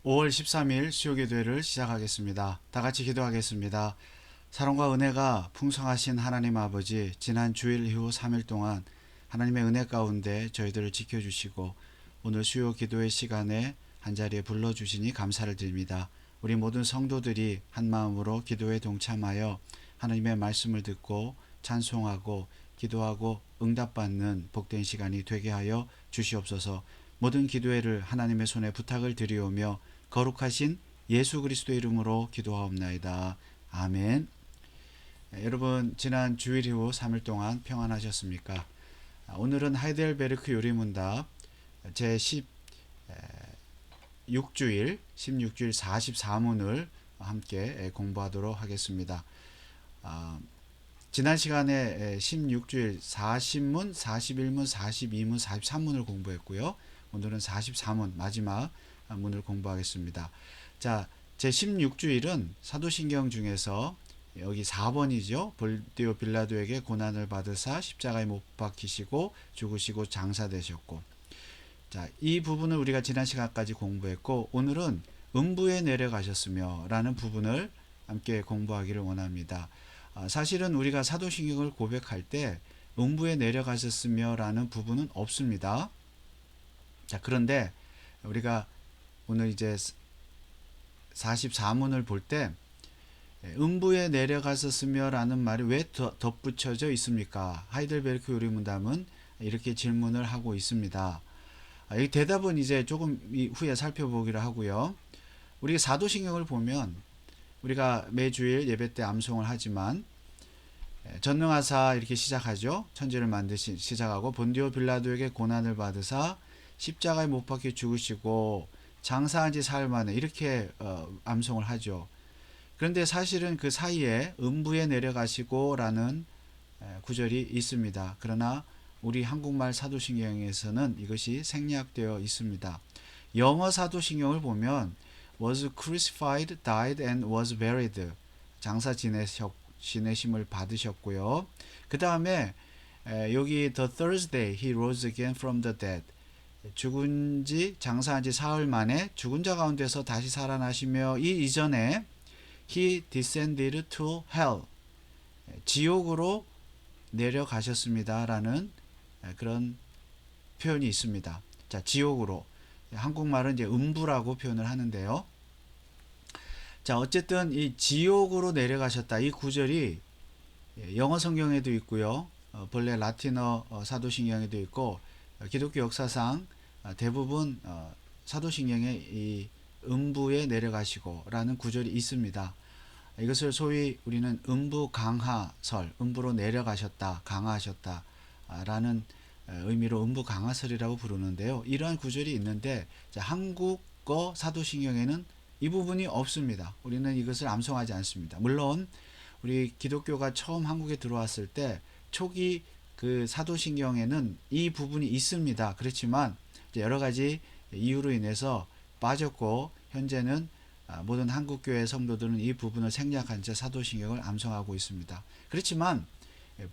5월 13일 수요기도회를 시작하겠습니다. 다 같이 기도하겠습니다. 사랑과 은혜가 풍성하신 하나님 아버지, 지난 주일 이후 3일 동안 하나님의 은혜 가운데 저희들을 지켜주시고 오늘 수요 기도회 시간에 한자리에 불러주시니 감사를 드립니다. 우리 모든 성도들이 한마음으로 기도에 동참하여 하나님의 말씀을 듣고 찬송하고 기도하고 응답받는 복된 시간이 되게 하여 주시옵소서. 모든 기도회를 하나님의 손에 부탁을 드리오며 거룩하신 예수 그리스도의 이름으로 기도하옵나이다. 아멘. 여러분, 지난 주일 이후 3일 동안 평안하셨습니까? 오늘은 하이델베르크 요리문답 제16주일 44문을 함께 공부하도록 하겠습니다. 지난 시간에 16주일 40문, 41문, 42문, 43문을 공부했고요. 오늘은 44문 마지막 문을 공부하겠습니다. 자, 제 16주일은 사도신경 중에서 여기 4번이죠. 본디오 빌라도에게 고난을 받으사 십자가에 못 박히시고 죽으시고 장사되셨고, 자, 이 부분을 우리가 지난 시간까지 공부했고, 오늘은 음부에 내려가셨으며 라는 부분을 함께 공부하기를 원합니다. 사실은 우리가 사도신경을 고백할 때 음부에 내려가셨으며 라는 부분은 없습니다. 자, 그런데 우리가 오늘 이제 44문을 볼 때 음부에 내려가셨으며 라는 말이 왜 덧붙여져 있습니까? 하이델베르크 요리문답은 이렇게 질문을 하고 있습니다. 이 대답은 이제 조금 후에 살펴보기로 하고요. 우리 사도신경을 보면 우리가 매주일 예배 때 암송을 하지만 전능하사 이렇게 시작하죠. 천지를 만드시 시작하고 본디오 빌라도에게 고난을 받으사 십자가에 못 박혀 죽으시고 장사한 지 사흘 만에 이렇게 암송을 하죠. 그런데 사실은 그 사이에 음부에 내려가시고 라는 구절이 있습니다. 그러나 우리 한국말 사도신경에서는 이것이 생략되어 있습니다. 영어 사도신경을 보면 was crucified, died and was buried. 장사 지내심을 받으셨고요. 그 다음에 여기 the Thursday he rose again from the dead. 죽은 지 장사한 지 사흘 만에 죽은 자 가운데서 다시 살아나시며 이 이전에 he descended to hell. 지옥으로 내려가셨습니다. 라는 그런 표현이 있습니다. 자, 지옥으로. 한국말은 이제 음부라고 표현을 하는데요. 자, 어쨌든 이 지옥으로 내려가셨다. 이 구절이 영어 성경에도 있고요. 본래 라틴어 사도신경에도 있고 기독교 역사상 대부분 사도신경에 이 음부에 내려가시고 라는 구절이 있습니다. 이것을 소위 우리는 음부 강하설, 음부로 내려가셨다, 강하셨다 라는 의미로 음부 강하설이라고 부르는데요. 이러한 구절이 있는데 한국어 사도신경에는 이 부분이 없습니다. 우리는 이것을 암송하지 않습니다. 물론 우리 기독교가 처음 한국에 들어왔을 때 초기 그 사도신경에는 이 부분이 있습니다. 그렇지만 여러 가지 이유로 인해서 빠졌고 현재는 모든 한국교회 성도들은 이 부분을 생략한 채 사도신경을 암송하고 있습니다. 그렇지만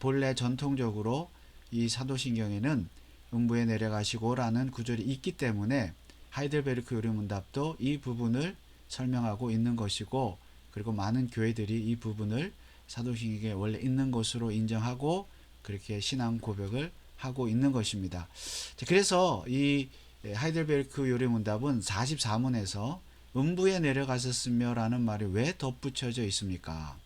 본래 전통적으로 이 사도신경에는 음부에 내려가시고 라는 구절이 있기 때문에 하이델베르크 요리문답도 이 부분을 설명하고 있는 것이고, 그리고 많은 교회들이 이 부분을 사도신경에 원래 있는 것으로 인정하고 그렇게 신앙 고백을 하고 있는 것입니다. 그래서 이 하이델베르크 요리문답은 44문에서 음부에 내려가셨으며 라는 말이 왜 덧붙여져 있습니까?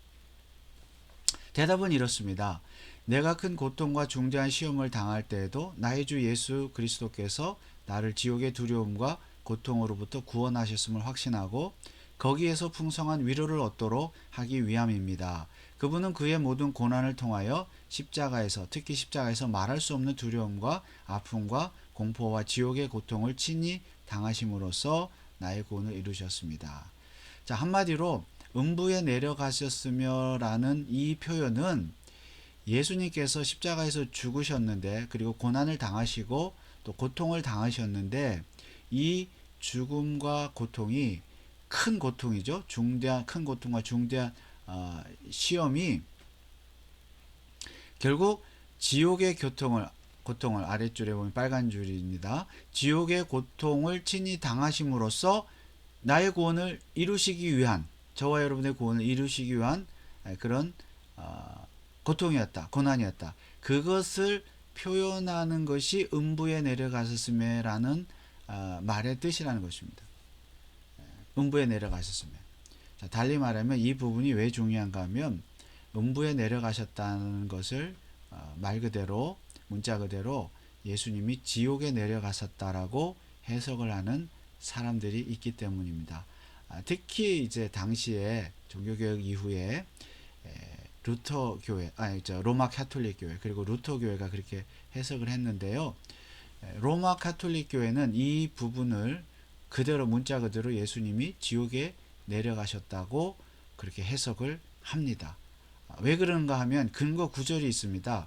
대답은 이렇습니다. 내가 큰 고통과 중대한 시험을 당할 때에도 나의 주 예수 그리스도께서 나를 지옥의 두려움과 고통으로부터 구원하셨음을 확신하고 거기에서 풍성한 위로를 얻도록 하기 위함입니다. 그분은 그의 모든 고난을 통하여 십자가에서, 특히 십자가에서 말할 수 없는 두려움과 아픔과 공포와 지옥의 고통을 친히 당하심으로써 나의 구원을 이루셨습니다. 자, 한마디로 음부에 내려가셨으며 라는 이 표현은 예수님께서 십자가에서 죽으셨는데, 그리고 고난을 당하시고 또 고통을 당하셨는데, 이 죽음과 고통이 큰 고통이죠. 큰 고통과 중대한 시험이 결국 지옥의 고통을 아랫줄에 보면 빨간 줄입니다. 지옥의 고통을 친히 당하심으로써 나의 구원을 이루시기 위한, 저와 여러분의 구원을 이루시기 위한 그런 고통이었다, 고난이었다. 그것을 표현하는 것이 음부에 내려가셨음에라는 말의 뜻이라는 것입니다. 음부에 내려가셨음에. 자, 달리 말하면 이 부분이 왜 중요한가 하면 음부에 내려가셨다는 것을 말 그대로, 문자 그대로 예수님이 지옥에 내려가셨다라고 해석을 하는 사람들이 있기 때문입니다. 특히 이제 당시에 종교개혁 이후에 루터 교회, 로마 가톨릭 교회, 그리고 루터 교회가 그렇게 해석을 했는데요. 로마 가톨릭 교회는 이 부분을 그대로, 문자 그대로 예수님이 지옥에 내려가셨다고 그렇게 해석을 합니다. 왜 그런가 하면 근거 구절이 있습니다.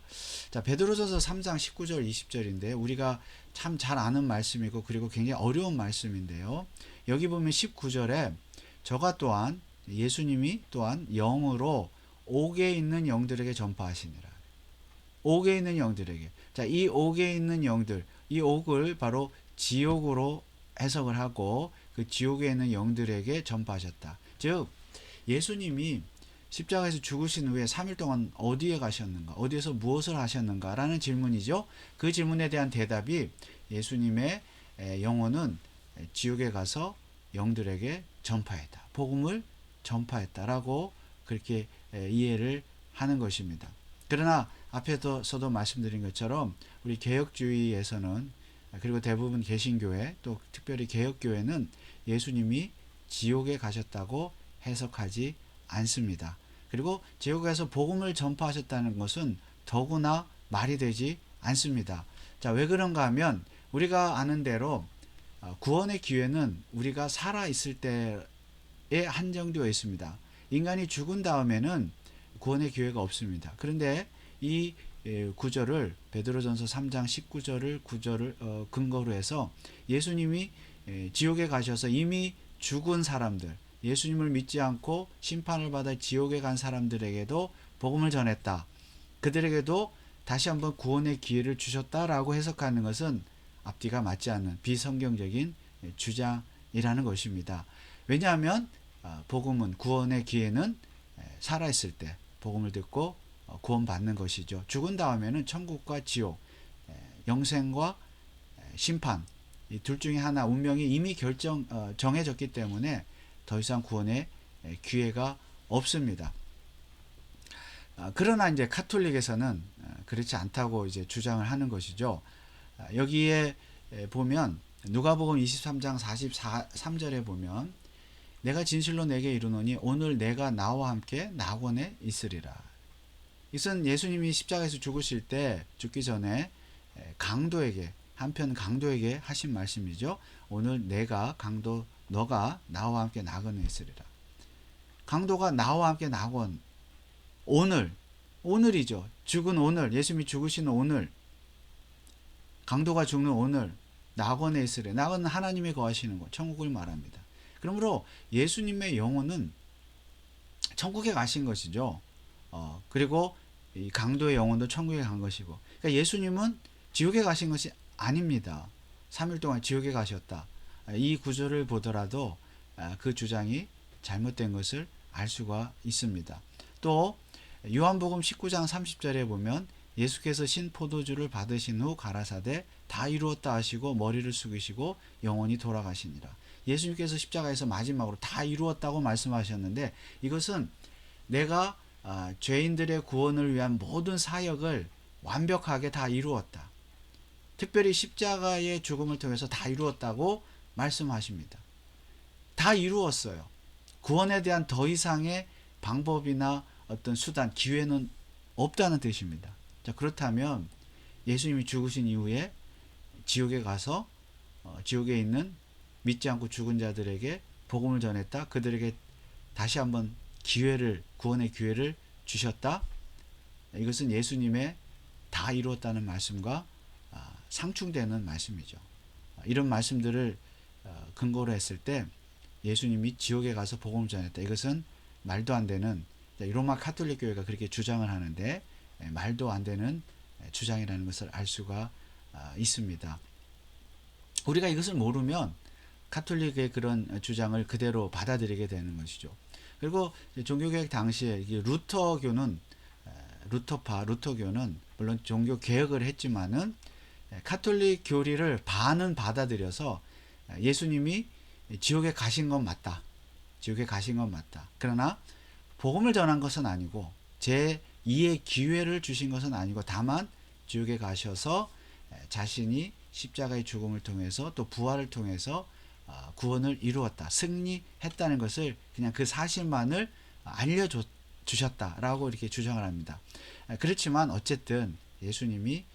자, 베드로전서 3장 19절 20절인데 우리가 참 잘 아는 말씀이고 그리고 굉장히 어려운 말씀인데요. 여기 보면 19절에 저가 또한, 예수님이 또한 영으로 옥에 있는 영들에게 전파하시니라. 옥에 있는 영들에게. 자, 이 옥에 있는 영들, 이 옥을 바로 지옥으로 해석을 하고 그 지옥에 있는 영들에게 전파하셨다. 즉 예수님이 십자가에서 죽으신 후에 3일 동안 어디에 가셨는가, 어디에서 무엇을 하셨는가 라는 질문이죠. 그 질문에 대한 대답이 예수님의 영혼은 지옥에 가서 영들에게 전파했다, 복음을 전파했다라고 그렇게 이해를 하는 것입니다. 그러나 앞에서도 말씀드린 것처럼 우리 개혁주의에서는, 그리고 대부분 개신교회, 또 특별히 개혁교회는 예수님이 지옥에 가셨다고 해석하지 않습니다. 그리고 지옥에서 복음을 전파하셨다는 것은 더구나 말이 되지 않습니다. 자, 왜 그런가 하면 우리가 아는 대로 구원의 기회는 우리가 살아 있을 때에 한정되어 있습니다. 인간이 죽은 다음에는 구원의 기회가 없습니다. 그런데 이 구절을, 베드로전서 3장 19절을 구절을 근거로 해서 예수님이 지옥에 가셔서 이미 죽은 사람들, 예수님을 믿지 않고 심판을 받아 지옥에 간 사람들에게도 복음을 전했다, 그들에게도 다시 한번 구원의 기회를 주셨다라고 해석하는 것은 앞뒤가 맞지 않는 비성경적인 주장이라는 것입니다. 왜냐하면 복음은, 구원의 기회는 살아있을 때 복음을 듣고 구원받는 것이죠. 죽은 다음에는 천국과 지옥, 영생과 심판, 이 둘 중에 하나, 운명이 이미 정해졌기 때문에 더 이상 구원의 기회가 없습니다. 그러나 이제 가톨릭에서는 그렇지 않다고 이제 주장을 하는 것이죠. 여기에 보면 누가복음 23장 43절에 보면 내가 진실로 내게 이르노니 오늘 내가 나와 함께 낙원에 있으리라. 이것은 예수님이 십자가에서 죽으실 때, 죽기 전에 강도에게, 한편 강도에게 하신 말씀이죠. 오늘 너가 나와 함께 낙원에 있으리라. 강도가 나와 함께 낙원, 오늘이죠. 죽은 오늘, 예수님이 죽으신 오늘, 강도가 죽는 오늘 낙원에 있으래. 낙원은 하나님이 거하시는 곳, 천국을 말합니다. 그러므로 예수님의 영혼은 천국에 가신 것이죠. 그리고 이 강도의 영혼도 천국에 간 것이고, 그러니까 예수님은 지옥에 가신 것이 아닙니다. 3일 동안 지옥에 가셨다. 이 구절을 보더라도 그 주장이 잘못된 것을 알 수가 있습니다. 또 요한복음 19장 30절에 보면 예수께서 신 포도주를 받으신 후 가라사대 다 이루었다 하시고 머리를 숙이시고 영원히 돌아가시니라. 예수님께서 십자가에서 마지막으로 다 이루었다고 말씀하셨는데, 이것은 내가 죄인들의 구원을 위한 모든 사역을 완벽하게 다 이루었다, 특별히 십자가의 죽음을 통해서 다 이루었다고 말씀하십니다. 다 이루었어요. 구원에 대한 더 이상의 방법이나 어떤 수단, 기회는 없다는 뜻입니다. 자, 그렇다면 예수님이 죽으신 이후에 지옥에 가서 지옥에 있는 믿지 않고 죽은 자들에게 복음을 전했다, 그들에게 다시 한번 구원의 기회를 주셨다. 이것은 예수님의 다 이루었다는 말씀과 상충되는 말씀이죠. 이런 말씀들을 근거로 했을 때 예수님이 지옥에 가서 복음을 전했다, 이것은 말도 안 되는, 로마 가톨릭 교회가 그렇게 주장을 하는데 말도 안 되는 주장이라는 것을 알 수가 있습니다. 우리가 이것을 모르면 가톨릭의 그런 주장을 그대로 받아들이게 되는 것이죠. 그리고 종교개혁 당시에 루터교는 루터교는 물론 종교 개혁을 했지만은 가톨릭 교리를 반은 받아들여서 예수님이 지옥에 가신 건 맞다. 지옥에 가신 건 맞다. 그러나 복음을 전한 것은 아니고 제2의 기회를 주신 것은 아니고 다만 지옥에 가셔서 자신이 십자가의 죽음을 통해서 또 부활을 통해서 구원을 이루었다. 승리했다는 것을 그냥 그 사실만을 알려주셨다라고 이렇게 주장을 합니다. 그렇지만 어쨌든 예수님이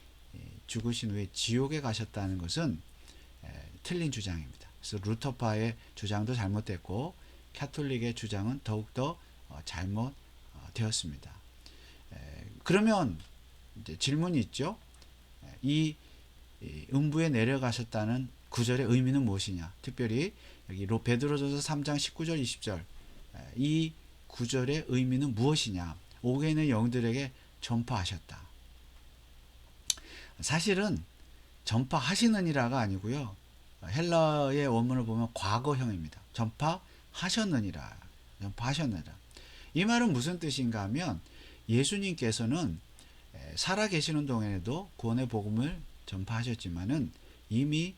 죽으신 후에 지옥에 가셨다는 것은 틀린 주장입니다. 그래서 루터파의 주장도 잘못됐고 가톨릭의 주장은 더욱더 잘못되었습니다. 그러면 이제 질문이 있죠. 이 음부에 내려가셨다는 구절의 의미는 무엇이냐? 특별히 여기 베드로전서 3장 19절 20절 이 구절의 의미는 무엇이냐? 옥에 있는 영들에게 전파하셨다. 사실은 전파하시느니라가 아니고요. 헬라의 원문을 보면 과거형입니다. 전파하셨느니라. 전파하셨느니라. 이 말은 무슨 뜻인가 하면 예수님께서는 살아계시는 동안에도 구원의 복음을 전파하셨지만은 이미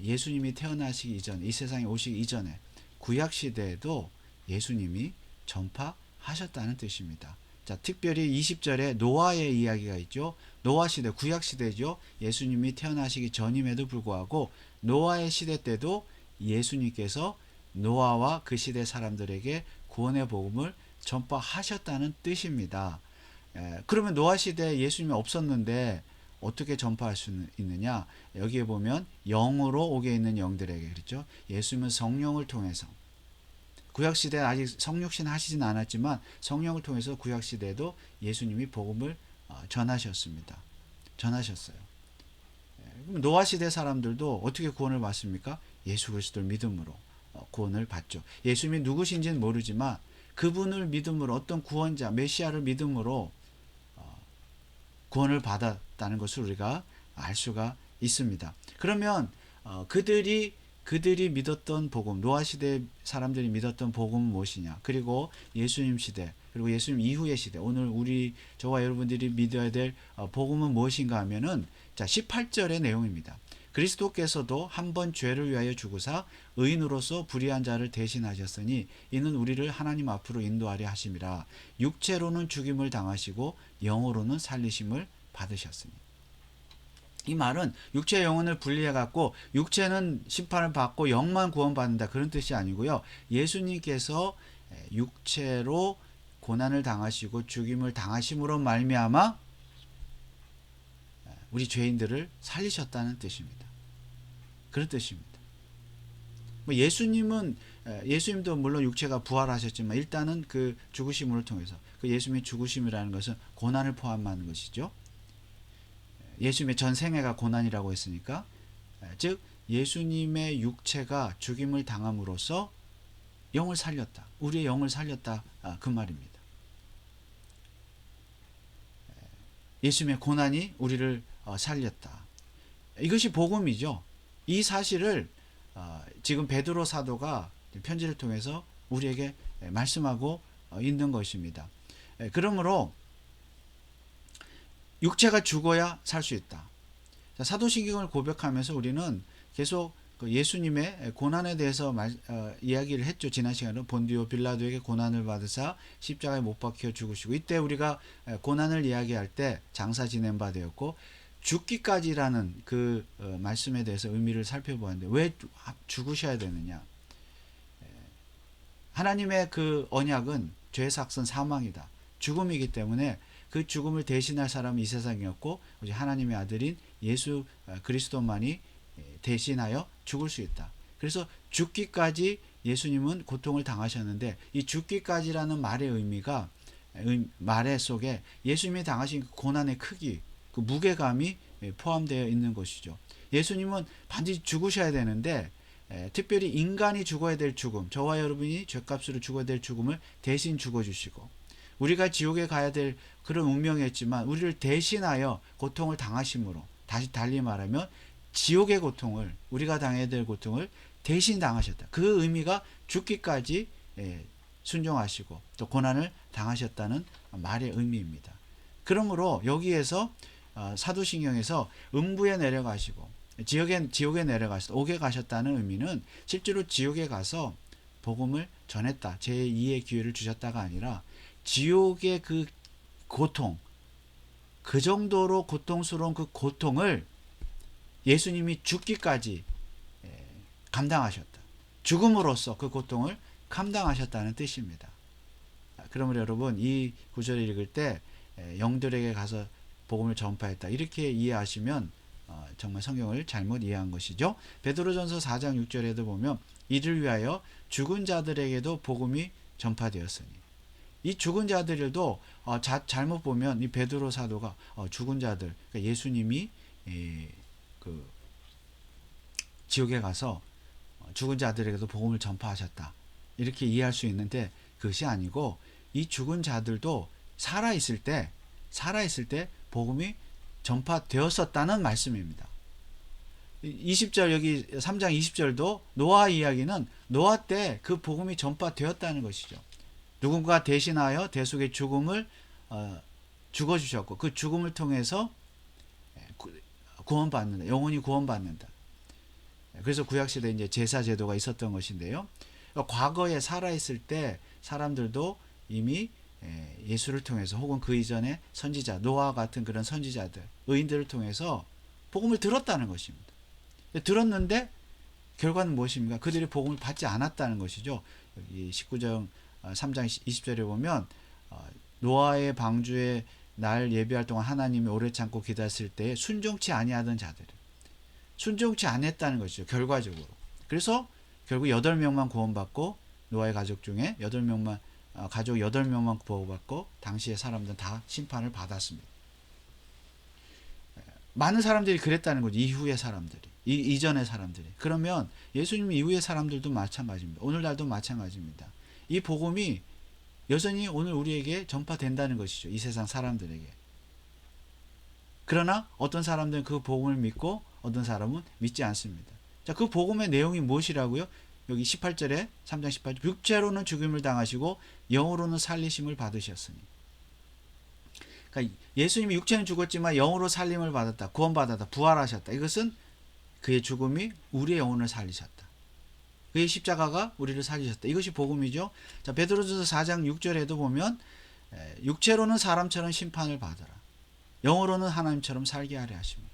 예수님이 태어나시기 이전, 이 세상에 오시기 이전에 구약 시대에도 예수님이 전파하셨다는 뜻입니다. 자, 특별히 20절에 노아의 이야기가 있죠. 노아 시대, 구약 시대죠. 예수님이 태어나시기 전임에도 불구하고 노아의 시대 때도 예수님께서 노아와 그 시대 사람들에게 구원의 복음을 전파하셨다는 뜻입니다. 그러면 노아 시대에 예수님이 없었는데 어떻게 전파할 수 있느냐? 여기에 보면 영으로 옥에 있는 영들에게 그렇죠. 예수님은 성령을 통해서 구약시대에 아직 성육신 하시진 않았지만 성령을 통해서 구약시대에도 예수님이 복음을 전하셨습니다. 전하셨어요. 그럼 노아시대 사람들도 어떻게 구원을 받습니까? 예수 그리스도를 믿음으로 구원을 받죠. 예수님이 누구신지는 모르지만 그분을 믿음으로 어떤 구원자, 메시아를 믿음으로 구원을 받았다는 것을 우리가 알 수가 있습니다. 그러면 그들이 믿었던 복음, 노아 시대 사람들이 믿었던 복음은 무엇이냐? 그리고 예수님 시대, 그리고 예수님 이후의 시대, 오늘 저와 여러분들이 믿어야 될 복음은 무엇인가 하면은 자, 18절의 내용입니다. 그리스도께서도 한 번 죄를 위하여 죽으사 의인으로서 불의한 자를 대신하셨으니 이는 우리를 하나님 앞으로 인도하려 하심이라. 육체로는 죽임을 당하시고 영으로는 살리심을 받으셨으니. 이 말은 육체 영혼을 분리해 갖고 육체는 심판을 받고 영만 구원받는다 그런 뜻이 아니고요. 예수님께서 육체로 고난을 당하시고 죽임을 당하심으로 말미암아 우리 죄인들을 살리셨다는 뜻입니다. 그런 뜻입니다. 예수님도 물론 육체가 부활하셨지만 일단은 그 죽으심을 통해서 그 예수님의 죽으심이라는 것은 고난을 포함하는 것이죠. 예수님의 전 생애가 고난이라고 했으니까 즉 예수님의 육체가 죽임을 당함으로써 영을 살렸다. 우리의 영을 살렸다. 그 말입니다. 예수님의 고난이 우리를 살렸다. 이것이 복음이죠. 이 사실을 지금 베드로 사도가 편지를 통해서 우리에게 말씀하고 있는 것입니다. 그러므로 육체가 죽어야 살 수 있다. 사도신경을 고백하면서 우리는 계속 예수님의 고난에 대해서 이야기를 했죠. 지난 시간에 본디오 빌라도에게 고난을 받으사 십자가에 못 박혀 죽으시고 이때 우리가 고난을 이야기할 때 장사 지낸 바 되었고 죽기까지라는 그 말씀에 대해서 의미를 살펴보았는데 왜 죽으셔야 되느냐. 하나님의 그 언약은 죄의 삭은 사망이다. 죽음이기 때문에 그 죽음을 대신할 사람은 이 세상이었고 오직 하나님의 아들인 예수 그리스도만이 대신하여 죽을 수 있다. 그래서 죽기까지 예수님은 고통을 당하셨는데 이 죽기까지라는 말의 의미가 말의 속에 예수님이 당하신 고난의 크기, 그 무게감이 포함되어 있는 것이죠. 예수님은 반드시 죽으셔야 되는데 특별히 인간이 죽어야 될 죽음, 저와 여러분이 죄값으로 죽어야 될 죽음을 대신 죽어주시고 우리가 지옥에 가야 될 그런 운명이었지만 우리를 대신하여 고통을 당하심으로 다시 달리 말하면 지옥의 고통을 우리가 당해야 될 고통을 대신 당하셨다. 그 의미가 죽기까지 순종하시고 또 고난을 당하셨다는 말의 의미입니다. 그러므로 여기에서 사도신경에서 음부에 내려가시고 지옥에 내려가셔서 옥에 가셨다는 의미는 실제로 지옥에 가서 복음을 전했다. 제2의 기회를 주셨다가 아니라 지옥의 그 고통, 그 정도로 고통스러운 그 고통을 예수님이 죽기까지 감당하셨다. 죽음으로써 그 고통을 감당하셨다는 뜻입니다. 그러므로 여러분 이 구절을 읽을 때 영들에게 가서 복음을 전파했다. 이렇게 이해하시면 정말 성경을 잘못 이해한 것이죠. 베드로전서 4장 6절에도 보면 이를 위하여 죽은 자들에게도 복음이 전파되었으니, 이 죽은 자들도 잘못 보면 이 베드로 사도가 죽은 자들, 그러니까 예수님이 그 지옥에 가서 죽은 자들에게도 복음을 전파하셨다. 이렇게 이해할 수 있는데 그것이 아니고 이 죽은 자들도 살아있을 때 복음이 전파되었었다는 말씀입니다. 20절 여기 3장 20절도 노아 이야기는 노아 때 그 복음이 전파되었다는 것이죠. 누군가 대신하여 대속의 죽음을 죽어주셨고 그 죽음을 통해서 구원받는다. 영혼이 구원받는다. 그래서 구약시대에 이제 제사 제도가 있었던 것인데요. 과거에 살아있을 때 사람들도 이미 예수를 통해서 혹은 그 이전에 선지자, 노아 같은 그런 선지자들, 의인들을 통해서 복음을 들었다는 것입니다. 들었는데 결과는 무엇입니까? 그들이 복음을 받지 않았다는 것이죠. 여기 19장 3장 20절에 보면 노아의 방주에 날 예비할 동안 하나님이 오래 참고 기다렸을 때에 순종치 아니하던 자들, 순종치 않았다는 것이죠. 결과적으로. 그래서 결국 8명만 구원받고 노아의 가족 중에 8명만 가족 8명만 구원받고 당시의 사람들은 다 심판을 받았습니다. 많은 사람들이 그랬다는 거죠. 이후의 사람들이. 이전의 사람들이. 그러면 예수님 이후의 사람들도 마찬가지입니다. 오늘날도 마찬가지입니다. 이 복음이 여전히 오늘 우리에게 전파된다는 것이죠. 이 세상 사람들에게. 그러나 어떤 사람들은 그 복음을 믿고 어떤 사람은 믿지 않습니다. 자, 그 복음의 내용이 무엇이라고요? 여기 18절에 3장 18절 육체로는 죽임을 당하시고 영으로는 살리심을 받으셨으니. 그러니까 예수님이 육체는 죽었지만 영으로 살림을 받았다. 구원받았다. 부활하셨다. 이것은 그의 죽음이 우리의 영혼을 살리셨다. 그의 십자가가 우리를 살리셨다. 이것이 복음이죠. 자, 베드로전서 4장 6절에도 보면 육체로는 사람처럼 심판을 받으라. 영으로는 하나님처럼 살게 하려 하십니다.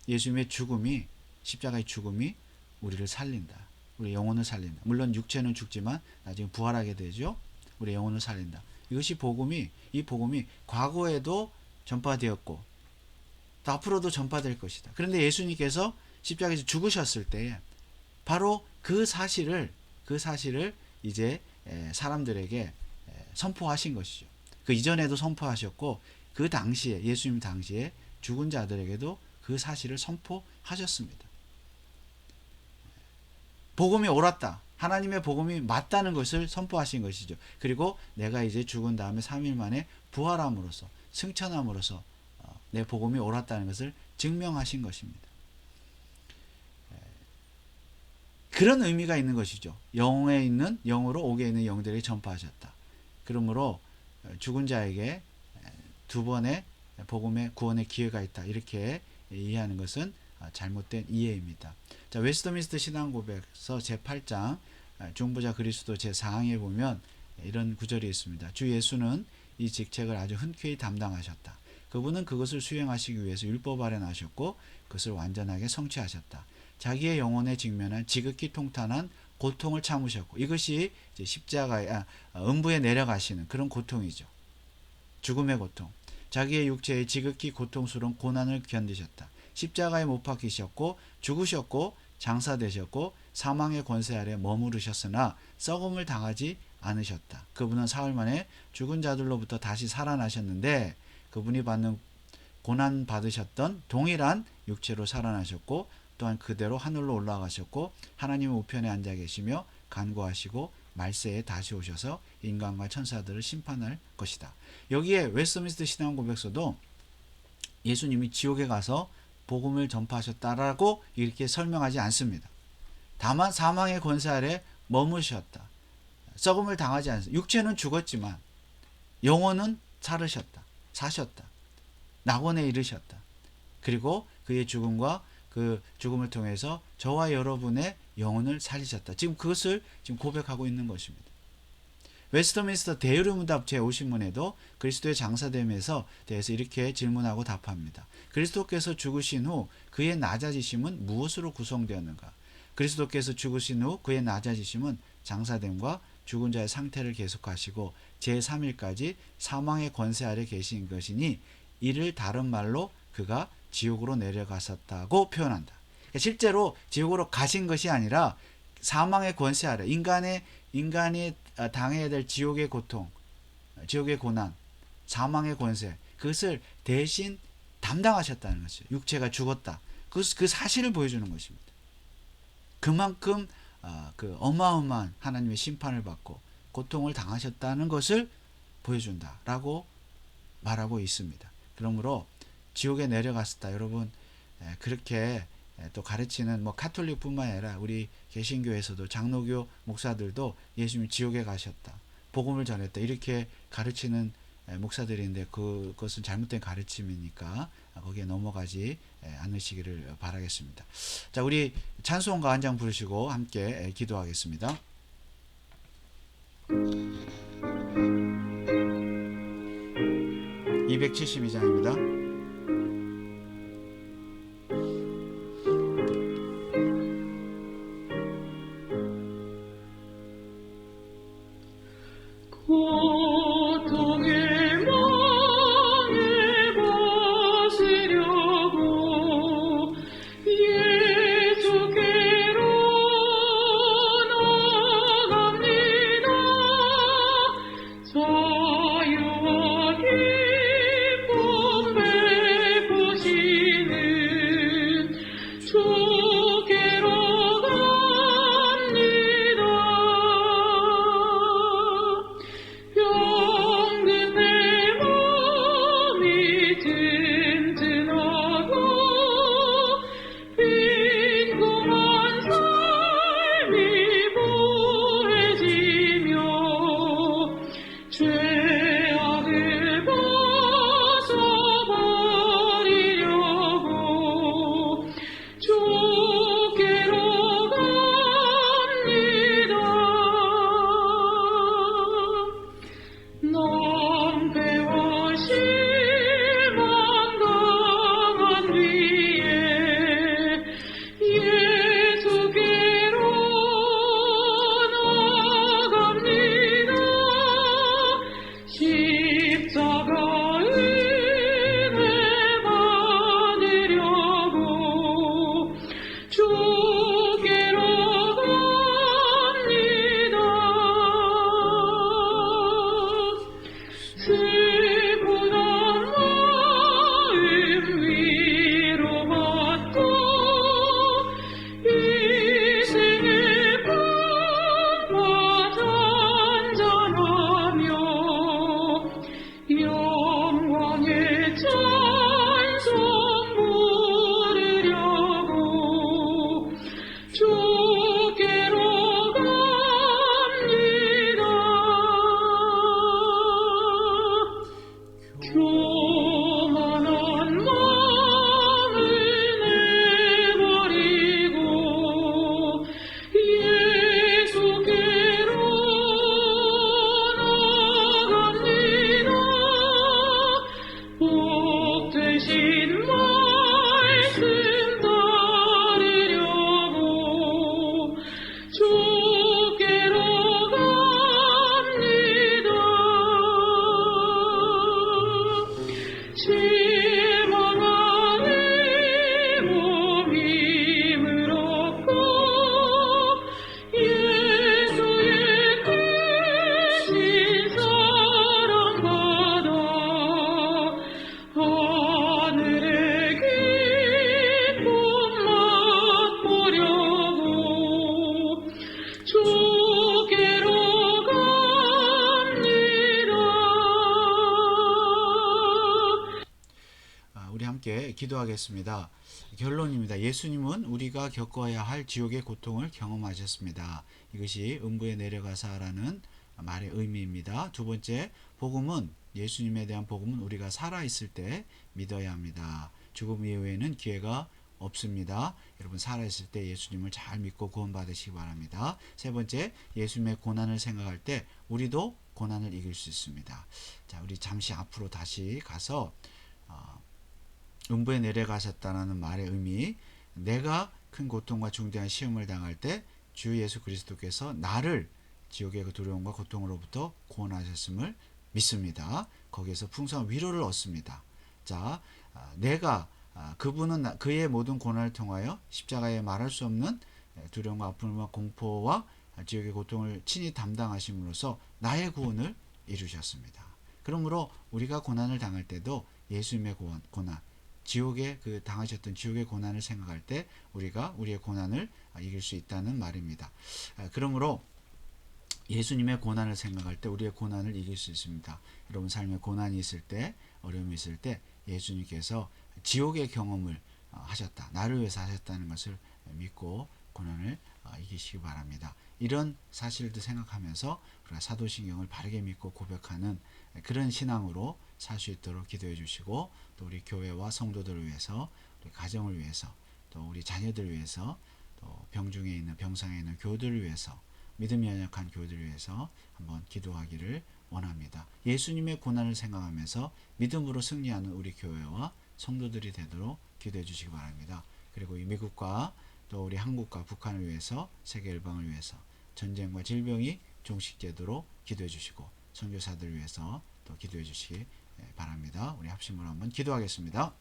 예수님의 죽음이, 십자가의 죽음이 우리를 살린다. 우리 영혼을 살린다. 물론 육체는 죽지만 나중에 부활하게 되죠. 우리 영혼을 살린다. 이것이 이 복음이 과거에도 전파되었고 또 앞으로도 전파될 것이다. 그런데 예수님께서 십자가에서 죽으셨을 때 바로 그 사실을 이제 사람들에게 선포하신 것이죠. 그 이전에도 선포하셨고 그 당시에 예수님 당시에 죽은 자들에게도 그 사실을 선포하셨습니다. 복음이 옳았다. 하나님의 복음이 맞다는 것을 선포하신 것이죠. 그리고 내가 이제 죽은 다음에 3일 만에 부활함으로써 승천함으로써 내 복음이 옳았다는 것을 증명하신 것입니다. 그런 의미가 있는 것이죠. 영에 있는 영으로 옥에 있는 영들에게 전파하셨다. 그러므로 죽은 자에게 두 번의 복음의 구원의 기회가 있다. 이렇게 이해하는 것은 잘못된 이해입니다. 자, 웨스트민스터 신앙고백서 제8장 중보자 그리스도 제4항에 보면 이런 구절이 있습니다. 주 예수는 이 직책을 아주 흔쾌히 담당하셨다. 그분은 그것을 수행하시기 위해서 율법 아래 나셨고 그것을 완전하게 성취하셨다. 자기의 영혼에 직면한 지극히 통탄한 고통을 참으셨고 이것이 이제 십자가에 음부에 내려가시는 그런 고통이죠. 죽음의 고통. 자기의 육체의 지극히 고통스러운 고난을 견디셨다. 십자가에 못 박히셨고 죽으셨고 장사되셨고 사망의 권세 아래 머무르셨으나 썩음을 당하지 않으셨다. 그분은 사흘 만에 죽은 자들로부터 다시 살아나셨는데 그분이 받는 고난 받으셨던 동일한 육체로 살아나셨고 또한 그대로 하늘로 올라가셨고 하나님의 우편에 앉아 계시며 간구하시고 말세에 다시 오셔서 인간과 천사들을 심판할 것이다. 여기에 웨스트민스터 신앙고백서도 예수님이 지옥에 가서 복음을 전파하셨다라고 이렇게 설명하지 않습니다. 다만 사망의 권세 아래 머무셨다. 썩음을 당하지 않습니다. 육체는 죽었지만 영혼은 사셨다. 낙원에 이르셨다. 그리고 그의 죽음과 그 죽음을 통해서 저와 여러분의 영혼을 살리셨다. 지금 그것을 지금 고백하고 있는 것입니다. 웨스트민스터 대의문답 제50문에도 그리스도의 장사됨에서 대해서 이렇게 질문하고 답합니다. 그리스도께서 죽으신 후 그의 낮아지심은 무엇으로 구성되었는가? 그리스도께서 죽으신 후 그의 낮아지심은 장사됨과 죽은 자의 상태를 계속하시고 제3일까지 사망의 권세 아래 계신 것이니 이를 다른 말로 그가 지옥으로 내려가셨다고 표현한다. 그러니까 실제로 지옥으로 가신 것이 아니라 사망의 권세 아래 인간이 당해야 될 지옥의 고통, 지옥의 고난, 사망의 권세, 그것을 대신 담당하셨다는 것이죠. 육체가 죽었다. 그 사실을 보여주는 것입니다. 그만큼 그 어마어마한 하나님의 심판을 받고 고통을 당하셨다는 것을 보여준다라고 말하고 있습니다. 그러므로 지옥에 내려갔었다. 여러분, 그렇게 또 가르치는 가톨릭뿐만 아니라 우리 개신교에서도 장로교 목사들도 예수님이 지옥에 가셨다, 복음을 전했다, 이렇게 가르치는 목사들인데 그것은 잘못된 가르침이니까 거기에 넘어가지 않으시기를 바라겠습니다. 자, 우리 찬송가 한 장 부르시고 함께 기도하겠습니다. 272장입니다. 기도하겠습니다. 결론입니다. 예수님은 우리가 겪어야 할 지옥의 고통을 경험하셨습니다. 이것이 음부에 내려가사라는 말의 의미입니다. 두 번째, 복음은 예수님에 대한 복음은 우리가 살아있을 때 믿어야 합니다. 죽음 이후에는 기회가 없습니다. 여러분 살아있을 때 예수님을 잘 믿고 구원받으시기 바랍니다. 세 번째, 예수님의 고난을 생각할 때 우리도 고난을 이길 수 있습니다. 자, 우리 잠시 앞으로 다시 가서 음부에 내려가셨다는 말의 의미, 내가 큰 고통과 중대한 시험을 당할 때 주 예수 그리스도께서 나를 지옥의 그 두려움과 고통으로부터 구원하셨음을 믿습니다. 거기에서 풍성한 위로를 얻습니다. 자, 내가 그분은 그의 모든 고난을 통하여 십자가에 말할 수 없는 두려움과 아픔과 공포와 지옥의 고통을 친히 담당하심으로써 나의 구원을 이루셨습니다. 그러므로 우리가 고난을 당할 때도 예수님의 고난, 지옥에 당하셨던 지옥의 고난을 생각할 때 우리가 우리의 고난을 이길 수 있다는 말입니다. 그러므로 예수님의 고난을 생각할 때 우리의 고난을 이길 수 있습니다. 여러분 삶에 고난이 있을 때, 어려움이 있을 때 예수님께서 지옥의 경험을 하셨다, 나를 위해서 하셨다는 것을 믿고 고난을 이기시기 바랍니다. 이런 사실도 생각하면서 우리가 사도신경을 바르게 믿고 고백하는 그런 신앙으로 살 수 있도록 기도해 주시고, 또 우리 교회와 성도들을 위해서, 우리 가정을 위해서, 또 우리 자녀들을 위해서, 또 병중에 있는 병상에 있는 교우들을 위해서, 믿음이 연약한 교우들을 위해서 한번 기도하기를 원합니다. 예수님의 고난을 생각하면서 믿음으로 승리하는 우리 교회와 성도들이 되도록 기도해 주시기 바랍니다. 그리고 이 미국과 또 우리 한국과 북한을 위해서, 세계 열방을 위해서 전쟁과 질병이 종식되도록 기도해 주시고, 선교사들을 위해서 또 기도해 주시기 바랍니다. 우리 합심으로 한번 기도하겠습니다.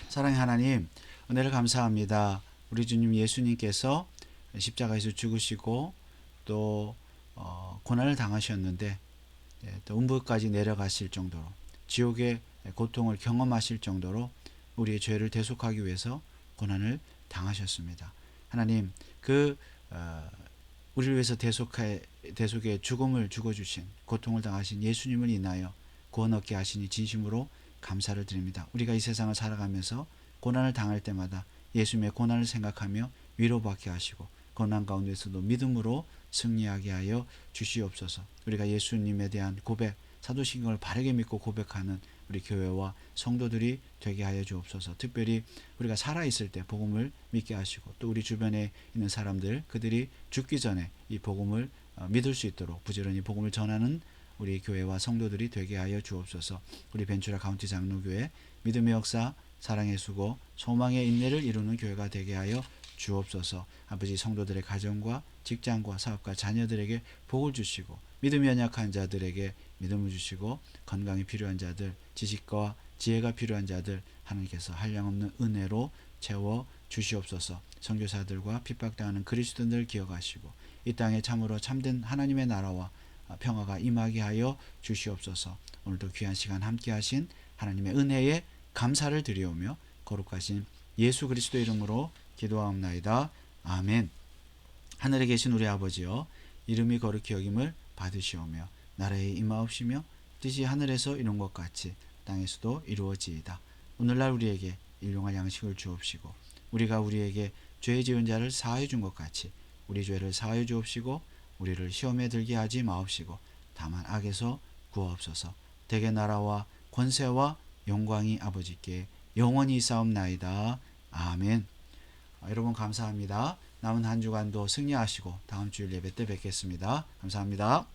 사랑의 하나님, 은혜를 감사합니다. 우리 주님 예수님께서 십자가에서 죽으시고 또 고난을 당하셨는데, 또 음부까지 내려가실 정도로 지옥의 고통을 경험하실 정도로 우리의 죄를 대속하기 위해서 고난을 당하셨습니다. 하나님, 우리를 위해서 대속의 죽음을 죽어주신, 고통을 당하신 예수님을 인하여 구원 얻게 하시니 진심으로 감사를 드립니다. 우리가 이 세상을 살아가면서 고난을 당할 때마다 예수님의 고난을 생각하며 위로받게 하시고, 고난 가운데서도 믿음으로 승리하게 하여 주시옵소서. 우리가 예수님에 대한 고백, 사도신경을 바르게 믿고 고백하는 우리 교회와 성도들이 되게 하여 주옵소서. 특별히 우리가 살아있을 때 복음을 믿게 하시고 또 우리 주변에 있는 사람들 그들이 죽기 전에 이 복음을 믿을 수 있도록 부지런히 복음을 전하는 우리 교회와 성도들이 되게 하여 주옵소서. 우리 벤추라 카운티 장로교회 믿음의 역사, 사랑의 수고, 소망의 인내를 이루는 교회가 되게 하여 주옵소서. 아버지 성도들의 가정과 직장과 사업과 자녀들에게 복을 주시고 믿음이 연약한 자들에게 믿음을 주시고 건강이 필요한 자들, 지식과 지혜가 필요한 자들 하나님께서 한량없는 은혜로 채워 주시옵소서. 선교사들과 핍박당하는 그리스도인들 기억하시고 이 땅에 참으로 참된 하나님의 나라와 평화가 임하게 하여 주시옵소서. 오늘도 귀한 시간 함께 하신 하나님의 은혜에 감사를 드리오며 거룩하신 예수 그리스도 이름으로 기도하옵나이다. 아멘. 하늘에 계신 우리 아버지여, 이름이 거룩히 여김을 받으시오며 나라에 임하옵시며 뜻이 하늘에서 이룬 것 같이 땅에서도 이루어지이다. 오늘날 우리에게 일용할 양식을 주옵시고 우리가 우리에게 죄 지은 자를 사하여 준 것 같이 우리 죄를 사하여 주옵시고 우리를 시험에 들게 하지 마옵시고 다만 악에서 구하옵소서. 대개 나라와 권세와 영광이 아버지께 영원히 있사옵나이다. 아멘. 여러분 감사합니다. 남은 한 주간도 승리하시고 다음 주일 예배 때 뵙겠습니다. 감사합니다.